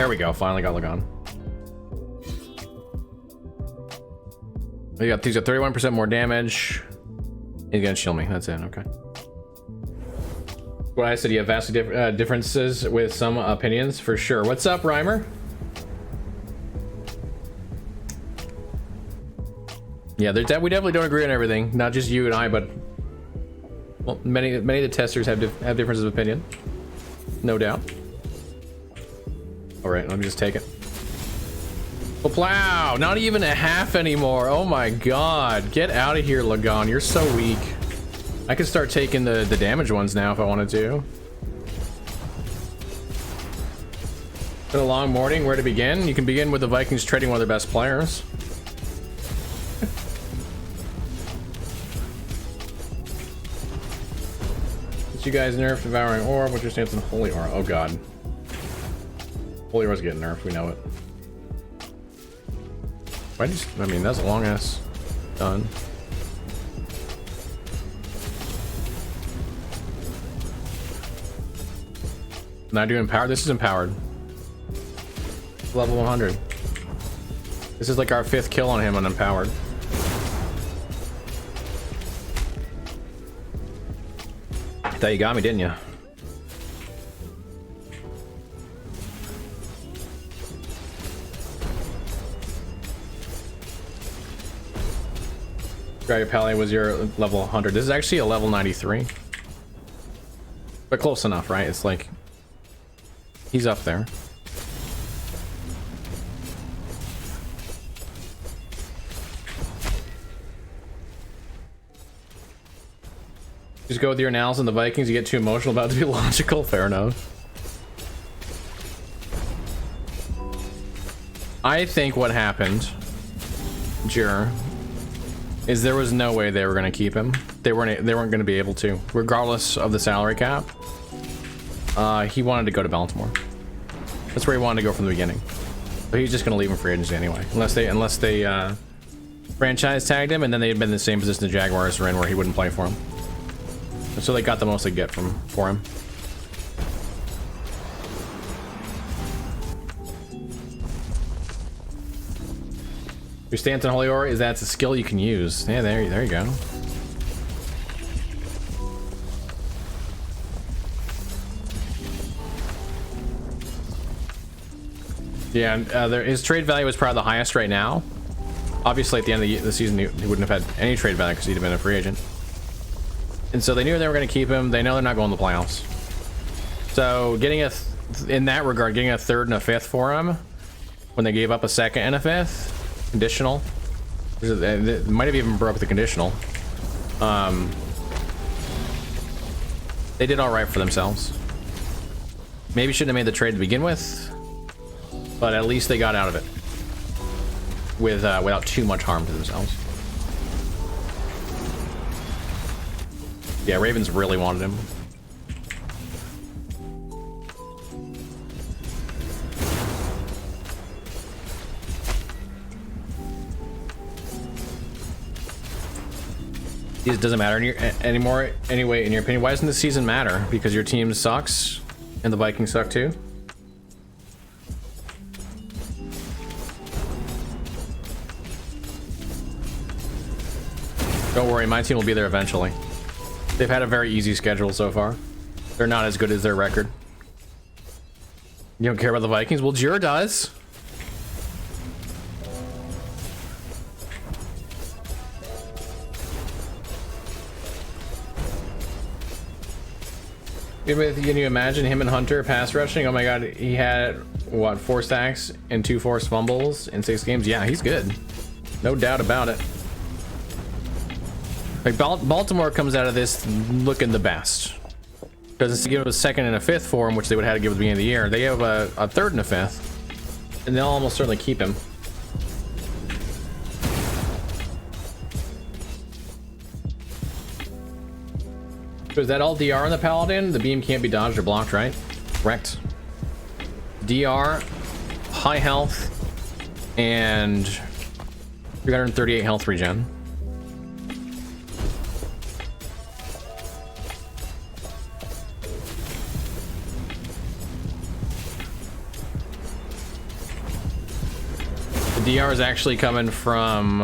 There we go. Finally got Lagon. He's got 31% more damage. He's gonna shield me. That's it. Okay. What I said, you have vastly differences with some opinions for sure. What's up, Rhymer? Yeah, we definitely don't agree on everything. Not just you and I, but well, many of the testers have differences of opinion. No doubt. All right, let me just take it. Plow! Not even a half anymore. Oh my god. Get out of here, Lagon. You're so weak. I could start taking the damage ones now if I wanted to. Been a long morning. Where to begin? You can begin with the Vikings trading one of their best players. Did you guys nerf Devouring Orb? What's your stance on Holy Aura? Oh god. Holy Aura's getting nerfed. We know it. I mean, that's a long ass done. Not doing empowered. This is empowered. Level 100. This is like our 5th kill on him on empowered. Thought you got me, didn't you? Your Pally was your level 100. This is actually a level 93. But close enough, right? It's like... he's up there. Just go with your analysis on the Vikings. You get too emotional about it to be logical. Fair enough. I think what happened... Jur... is there was no way they were going to keep him. They weren't going to be able to, regardless of the salary cap. He wanted to go to Baltimore. That's where he wanted to go from the beginning. But he's just going to leave him free agency anyway, unless they franchise tagged him, and then they had been in the same position the Jaguars were in, where he wouldn't play for him. And so they got the most they get for him. Your stance on Holy Aura is that's a skill you can use. Yeah, there you go. Yeah, his trade value is probably the highest right now. Obviously, at the end of the season, he wouldn't have had any trade value because he'd have been a free agent. And so they knew they were going to keep him. They know they're not going to the playoffs. So getting in that regard, getting a 3rd and a 5th for him, when they gave up a 2nd and a 5th. Conditional. It might have even broke the conditional. They did all right for themselves. Maybe shouldn't have made the trade to begin with, but at least they got out of it without too much harm to themselves. Yeah, Ravens really wanted him. It doesn't matter anymore anyway, in your opinion. Why doesn't this season matter? Because your team sucks and the Vikings suck too? Don't worry, my team will be there eventually. They've had a very easy schedule so far. They're not as good as their record. You don't care about the Vikings? Well, Jura does. Can you imagine him and Hunter pass rushing? Oh my god, he had what, 4 sacks and 2 forced fumbles in 6 games? Yeah, he's good, no doubt about it. Like Baltimore comes out of this looking the best because it's to give a 2nd and a 5th for him, which they would have had to give at the beginning of the year. They have a 3rd and a 5th, and they'll almost certainly keep him. So is that all DR on the Paladin? The beam can't be dodged or blocked, right? Correct. DR, high health, and 338 health regen. The DR is actually coming from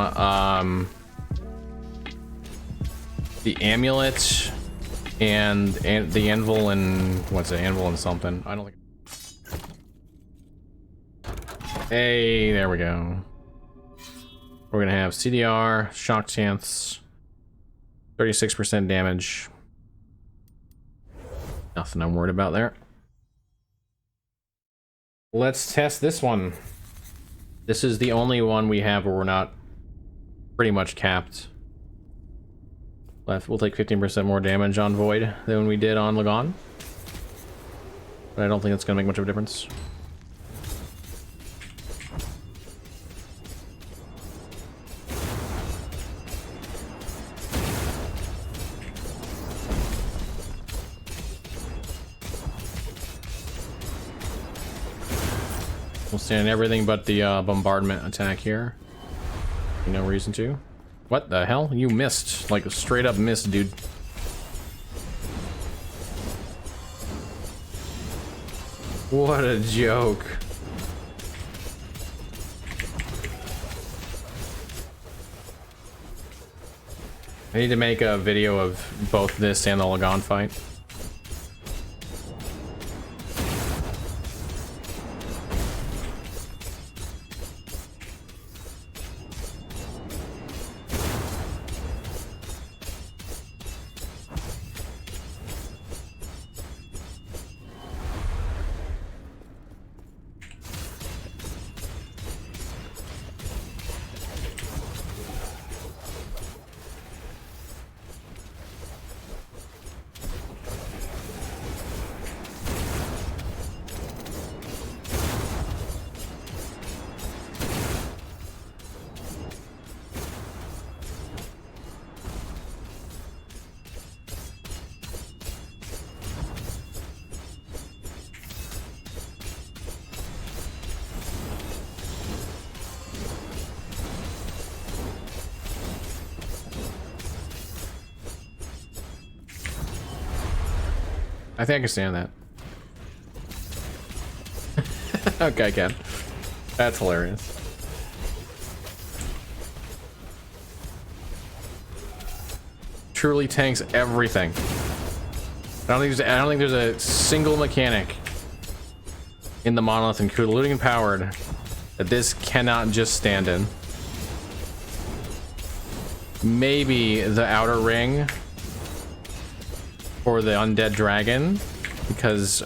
the amulet and the anvil and what's it, anvil and something. I don't think. Hey, there we go. We're gonna have CDR, shock chance, 36% damage. Nothing I'm worried about there. Let's test this one. This is the only one we have where we're not pretty much capped. We'll take 15% more damage on Void than we did on Lagon. But I don't think it's gonna make much of a difference. We'll stand everything but the bombardment attack here. No reason to. What the hell? You missed. Like a straight up miss, dude. What a joke. I need to make a video of both this and the Lagon fight. I think I can stand that. Okay, I can. That's hilarious. Truly tanks everything. I don't think there's a single mechanic in the monolith, including empowered, that this cannot just stand in. Maybe the outer ring or the undead dragon, because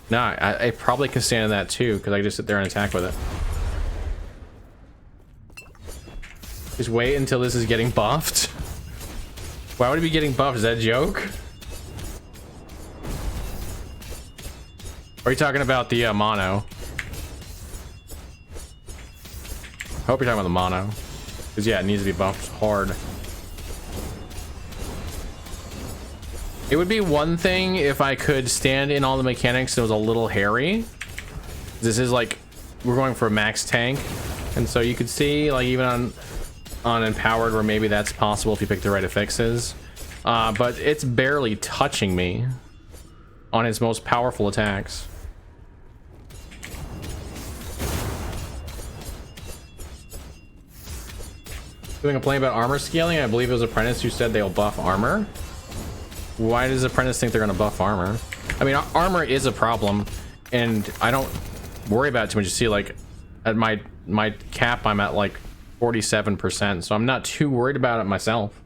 I probably can stand in that too, because I can just sit there and attack with it. Just wait until this is getting buffed. Why would it be getting buffed? Is that a joke? Or are you talking about the mono? I hope you're talking about the mono, because yeah, it needs to be buffed hard. It would be one thing if I could stand in all the mechanics and it was a little hairy. This is like, we're going for a max tank. And so you could see, like, even on empowered, where maybe that's possible if you pick the right affixes. But it's barely touching me on its most powerful attacks. Doing a complaint about armor scaling, I believe it was Apprentice who said they'll buff armor. Why does Apprentice think they're gonna buff armor? I mean, armor is a problem, and I don't worry about it too much. You see, like, at my cap, I'm at like 47%, so I'm not too worried about it myself.